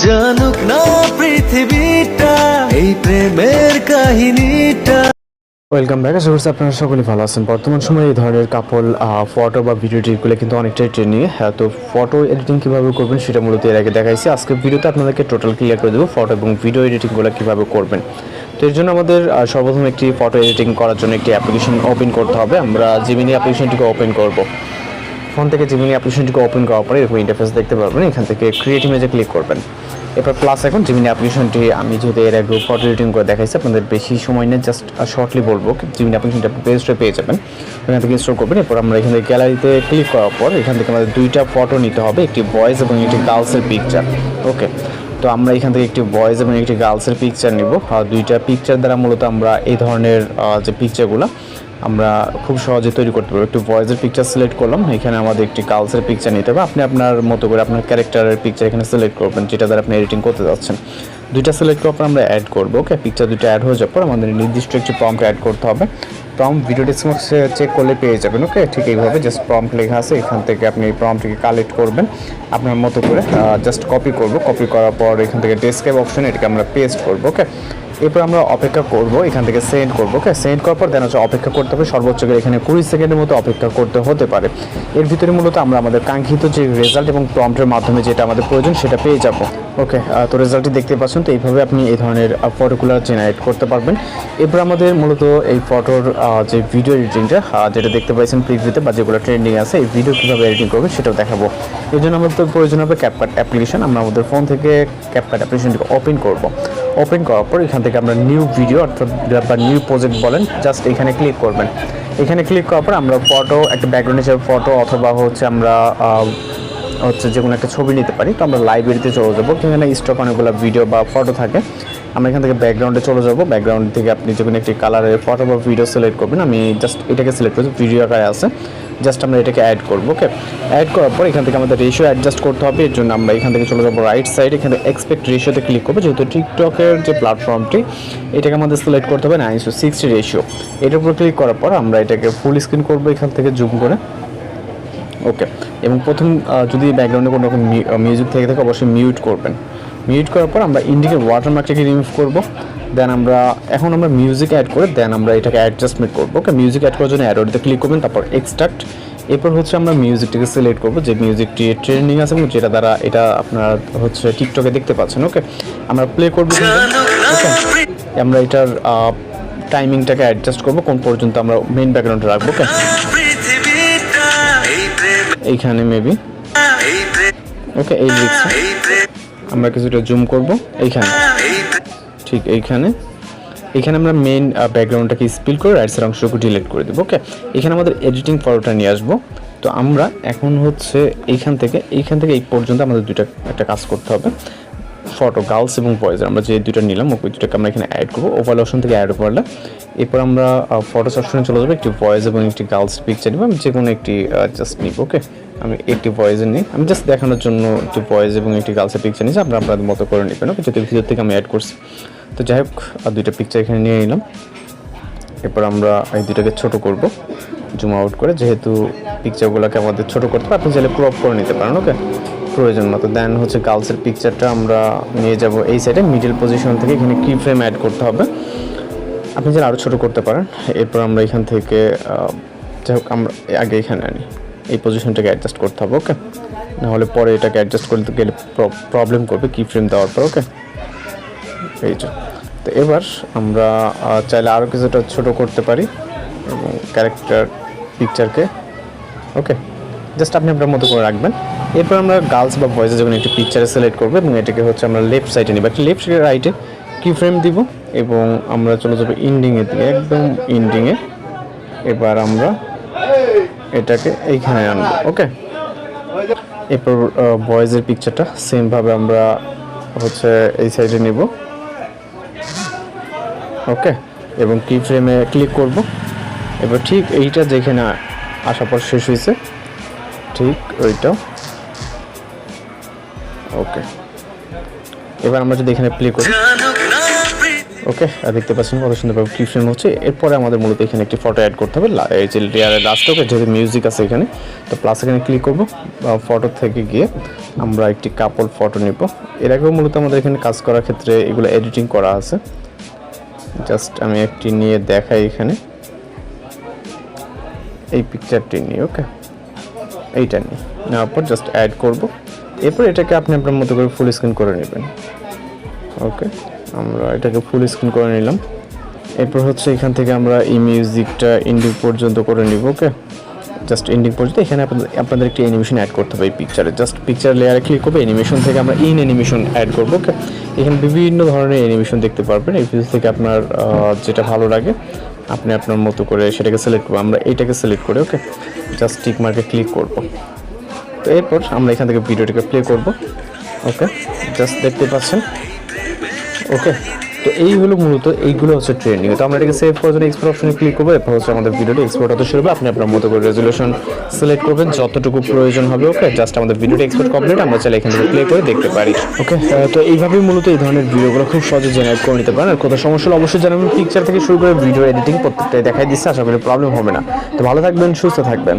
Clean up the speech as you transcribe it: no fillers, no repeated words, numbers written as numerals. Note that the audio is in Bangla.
জানুক না পৃথিবীটা এই প্রেমের কাহিনীটা। Welcome back. আশা করছি আপনারা সকলেই ভালো আছেন। বর্তমান সময়ে এই ধরনের কাপল ফটো বা ভিডিও এডিটগুলো কিন্তু অনেকটাই ট্রেন্ডিং। হ্যাঁ, তো ফটো এডিটিং কীভাবে করবেন সেটা মূলত এর আগে দেখাইছি। আজকে ভিডিওতে আপনাদেরকে টোটাল ক্লিয়ার করে দেবো ফটো এবং ভিডিও এডিটিংগুলো কীভাবে করবেন। তো এর জন্য আমাদের সর্বপ্রথম একটি ফটো এডিটিং করার জন্য একটি অ্যাপ্লিকেশন ওপেন করতে হবে। আমরা জিমিনি অ্যাপ্লিকেশনটিকে ওপেন করব। ফোন থেকে জিমিনি অ্যাপ্লিকেশনটিকে ওপেন করার পরে এরকম ইন্টারফেস দেখতে পারবেন। এখান থেকে ক্রিয়েট ইমেজে ক্লিক করবেন। এরপর প্লাস এখন জিমিনি অ্যাপ্লিকেশনটি আমি যেহেতু এর আগে ফটো এডিটিং করে দেখাইছি, আপনাদের বেশি সময় নেই, জাস্ট শর্টলি বলবো। জিমিনি অ্যাপ্লিকেশনটা প্লে স্টোরে পেয়ে যাবেন, এখান থেকে ইনস্টল করবেন। এরপর আমরা এখান থেকে গ্যালারিতে ক্লিক করার পর এখান থেকে আমাদের দুইটা ফটো নিতে হবে, একটি বয়েজ এবং একটি গার্লসের পিকচার। ওকে, তো আমরা এখান থেকে একটি বয়েজ এবং একটি গার্লসের পিকচার নিব। দুইটা পিকচার দ্বারা মূলত আমরা এই ধরনের যে পিকচারগুলো আমরা খুব সহজে তৈরি করতে পারবো। একটু ভয়েসের পিকচার সিলেক্ট করলাম, এখানে আমাদের একটি গার্লসের পিকচার নিতে হবে। আপনি আপনার মতো করে আপনার ক্যারেক্টারের পিকচার এখানে সিলেক্ট করবেন, যেটা দ্বারা আপনি এডিটিং করতে যাচ্ছেন। দুইটা সিলেক্ট করার পর আমরা অ্যাড করবো। ওকে, পিকচার দুইটা অ্যাড হয়ে যাওয়ার পর আমাদের নির্দিষ্ট একটি প্রম্পট অ্যাড করতে হবে। প্রম্পট ভিডিও ডেসক্রিপশনে চেক করলে পেয়ে যাবেন। ওকে, ঠিক এইভাবে জাস্ট প্রম্পট লেখা আছে, এখান থেকে আপনি প্রম্পটটিকে কালেক্ট করবেন আপনার মতো করে। জাস্ট কপি করব। কপি করার পর এখান থেকে ডেসক্রাইব অপশন এটাকে আমরা পেস্ট করবো। ওকে, এরপর আমরা অপেক্ষা করব, এখান থেকে সেন্ড করব। ওকে, সেন্ড করার পর দেন হচ্ছে অপেক্ষা করতে হবে। সর্বোচ্চ এখানে 20 সেকেন্ডের মতো অপেক্ষা করতে হতে পারে। এর ভিতরে মূলত আমরা আমাদের কাঙ্ক্ষিত যে রেজাল্ট এবং প্রম্পটের মাধ্যমে যেটা আমাদের প্রয়োজন সেটা পেয়ে যাব। ওকে, তো রেজাল্টটি দেখতে পাচ্ছেন। তো এইভাবে আপনি এই ধরনের ফটোগুলো জেনারেট করতে পারবেন। এরপর আমাদের মূলত এই ফটোর যে ভিডিও এডিটিংটা যেটা দেখতে পাচ্ছেন প্রিভিউতে বা যেগুলো ট্রেন্ডিং আছে, এই ভিডিও কীভাবে এডিটিং করবে সেটাও দেখাবো। এই জন্য আমাদের প্রয়োজন হবে ক্যাপকাট অ্যাপ্লিকেশন। আমরা আমাদের ফোন থেকে ক্যাপকাট অ্যাপ্লিকেশনটিকে ওপেন করব। ওপেন করার পর এখান থেকে আমরা নিউ ভিডিও অর্থাৎ বা নিউ প্রজেক্ট বলেন, জাস্ট এখানে ক্লিক করবেন। এখানে ক্লিক করার পর আমরা ফটো একটা ব্যাকগ্রাউন্ড হিসেবে ফটো অথবা হচ্ছে আমরা যে কোনো একটা ছবি নিতে পারি। তো আমরা লাইব্রেরিতে চলে যাবো, এখানে স্টক অনেকগুলো ভিডিও বা ফটো থাকে। আমরা এখান থেকে ব্যাকগ্রাউন্ডে চলে যাবো। ব্যাকগ্রাউন্ড থেকে আপনি যে কোনো একটি কালারের ফটো বা ভিডিও সিলেক্ট করবেন। আমি জাস্ট এটাকে সিলেক্ট করছি, ভিডিও আকারে আছে। জাস্ট আমরা এটাকে অ্যাড করবো। ওকে, অ্যাড করার পর এখান থেকে আমাদের রেশিও অ্যাডজাস্ট করতে হবে। এর জন্য আমরা এখান থেকে চলে যাবো রাইট সাইড, এখানে এক্সপেক্ট রেশিওতে ক্লিক করবো। যেহেতু টিকটকের যে প্ল্যাটফর্মটি এটাকে আমাদের সিলেক্ট করতে হবে 9:60 রেশিও। এটার উপর ক্লিক করার পর আমরা এটাকে ফুল স্ক্রিন করবো এখান থেকে জুম করে। ওকে, এবং প্রথম যদি ব্যাকগ্রাউন্ডে কোনো রকম মিউজিক থেকে থাকে অবশ্যই মিউট করবেন। মিউট করার পর আমরা ইন্ডিকের ওয়াটারমার্কটাকে রিমুভ করব। দেন আমরা মিউজিক অ্যাড করে দেন আমরা এটাকে অ্যাডজাস্টমেন্ট করবো। ওকে, মিউজিক অ্যাড করার জন্য অ্যাডোতে ক্লিক করবেন, তারপর এক্সট্রাক্ট। এরপর হচ্ছে আমরা মিউজিকটাকে সিলেক্ট করবো যে মিউজিকটি ট্রেন্ডিং আছে এবং যেটা দ্বারা এটা আপনারা হচ্ছে টিকটকে দেখতে পাচ্ছেন। ওকে, আমরা প্লে করবো। ওকে, আমরা এটার টাইমিংটাকে অ্যাডজাস্ট করবো কোন পর্যন্ত আমরা মেইন ব্যাকগ্রাউন্ডে রাখবো। ওকে, এইখানে মেবি ওকে এই লিখছে, আমরা কিছুটা জুম করব এইখানে, ঠিক এইখানে আমরা মেইন ব্যাকগ্রাউন্ডটাকে স্পিল করে রাইট সাইড অংশটুকু ডিলিট করে দেবো। ওকে, এখানে আমাদের এডিটিং ফটোটা নিয়ে আসবো। তো আমরা এখন হচ্ছে এইখান থেকে এই পর্যন্ত আমাদের একটা কাজ করতে হবে। ফটো গার্লস এবং বয়েজ আমরা যে দুটো নিলাম ওই দুটোকে আমরা এখানে অ্যাড করবো। ওভারল অপশন থেকে অ্যাড করলে এরপর আমরা ফটোস অপশনে চলে যাবো। একটি বয়েজ এবং একটি গার্লস পিকচার নিব, আমি যে কোনো একটি জাস্ট নিব। ওকে, আমি একটি বয়েজের নিই, আমি জাস্ট দেখানোর জন্য একটি বয়েজ এবং একটি গার্লসের পিকচার নিয়েছি। আপনারা আপনাদের মতো করে নেবেন। ওকে, যদি ভিতর থেকে আমি অ্যাড করছি। তো যাই হোক, দুইটা পিকচার এখানে নিয়ে নিলাম। এরপর আমরা এই দুটোকে ছোটো করব জুম আউট করে, যেহেতু পিকচারগুলোকে আমাদের ছোটো করতে হবে। আপনি চাইলে ক্রপ করে নিতে পারেন। ওকে, প্রয়োজন মতো। দেন হচ্ছে গার্লসের পিকচারটা আমরা নিয়ে যাব এই সাইডে মিডল পজিশন থেকে, এখানে কি ফ্রেম অ্যাড করতে হবে। আপনি চাইলে আরও ছোটো করতে পারেন। এরপর আমরা এখান থেকে যাই হোক আমরা আগে এখানে আনি, এই পজিশনটাকে অ্যাডজাস্ট করতে হবে। ওকে, নাহলে পরে এটাকে অ্যাডজাস্ট করতে গেলে প্রবলেম করবে কি ফ্রেম দেওয়ার পর। ওকে, এইটা। তো এবার আমরা চাইলে আরও কিছুটা ছোটো করতে পারি এবং ক্যারেক্টার পিকচারকে ওকে জাস্ট আপনি আপনার মতো করে রাখবেন। এরপর আমরা গার্লস বা বয়েজের যখন একটি পিকচারে সিলেক্ট করবো এবং এটাকে হচ্ছে আমরা লেফট সাইডে নিব, একটা লেফট রাইটে কি ফ্রেম দিব এবং আমরা চলে যাবো ইন্ডিংয়ের দিকে, একদম ইন্ডিংয়ে। এবার আমরা এটাকে এইখানে আনবো। ওকে, এরপর বয়েজের পিকচারটা সেমভাবে আমরা হচ্ছে এই সাইডে নিব। ওকে, এবং কি ফ্রেমে ক্লিক করব। এবার ঠিক এইটা যেখানে আসার পর শেষ হয়েছে ঠিক ওইটাও। ওকে, এবার আমরা যদি এখানে প্লে করি ওকে, দেখতে পাচ্ছেন কত সুন্দরভাবে কি ফ্রেম হচ্ছে। এরপরে আমাদের মূলত এখানে একটি ফটো অ্যাড করতে হবে, এই যে লেয়ারের লাস্ট ওকে, যেহেতু মিউজিক আছে এখানে, তো প্লাস এখানে ক্লিক করবো, ফটো থেকে গিয়ে আমরা একটি কাপল ফটো নিব। এর আগেও মূলত আমাদের এখানে কাজ করার ক্ষেত্রে এগুলো এডিটিং করা আছে। জাস্ট আমি একটি নিয়ে দেখাই এখানে, এই পিকচারটি নিয়ে, ওকে, এইটা নিয়ে নেওয়ার পর জাস্ট অ্যাড করব। এরপর এটাকে আপনি আপনার মতো করে ফুল স্ক্রিন করে নেবেন। ওকে, আমরা এটাকে ফুল স্ক্রিন করে নিলাম। এরপর হচ্ছে এখান থেকে আমরা এই মিউজিকটা এন্ডিং পর্যন্ত করে নিব। ওকে, জাস্ট এন্ডিং পর্যন্ত। এখানে আপনাদের একটি অ্যানিমেশন অ্যাড করতে হবে এই পিকচারে। জাস্ট পিকচার লেয়ারে ক্লিক করবে, অ্যানিমেশন থেকে আমরা ইন অ্যানিমেশন অ্যাড করবো। ওকে, এখানে বিভিন্ন ধরনের অ্যানিমেশন দেখতে পারবেন। এই ভিডিও থেকে আপনার যেটা ভালো লাগে আপনি আপনার মতো করে সেটাকে সিলেক্ট করবো। আমরা এইটাকে সিলেক্ট করে ওকে জাস্ট টিক মার্কে ক্লিক করব। তো এরপর আমরা এখান থেকে ভিডিওটাকে প্লে করব। ওকে, জাস্ট দেখতে পাচ্ছেন। ওকে, তো এই হলো মূলত, এইগুলো হচ্ছে ট্রেন্ডিং। তো আমরা এটাকে সেভ করার জন্য এক্সপোর্ট অপশনে ক্লিক করবো। এরপর হচ্ছে আমাদের ভিডিওটি এক্সপোর্ট হতে শুরু হবে। আপনি আপনার মতো করে রেজুলেশন সিলেক্ট করবেন যতটুকু প্রয়োজন হবে। ওকে, জাস্ট আমাদের ভিডিওটি এক্সপোর্ট কমপ্লিট, আমরা চাইলে এখান থেকে প্লে করে দেখতে পারি। ওকে, তো এইভাবেই মূলত এই ধরনের ভিডিওগুলো খুব সহজে জেনারেট করে নিতে পারেন। আর কোথাও সমস্যা হলে অবশ্যই জানাবেন। পিকচার থেকে শুরু করে ভিডিও এডিটিং প্রত্যেকটাই দেখাই দিচ্ছে, আশা করি প্রবলেম হবে না। তো ভালো থাকবেন, সুস্থ থাকবেন।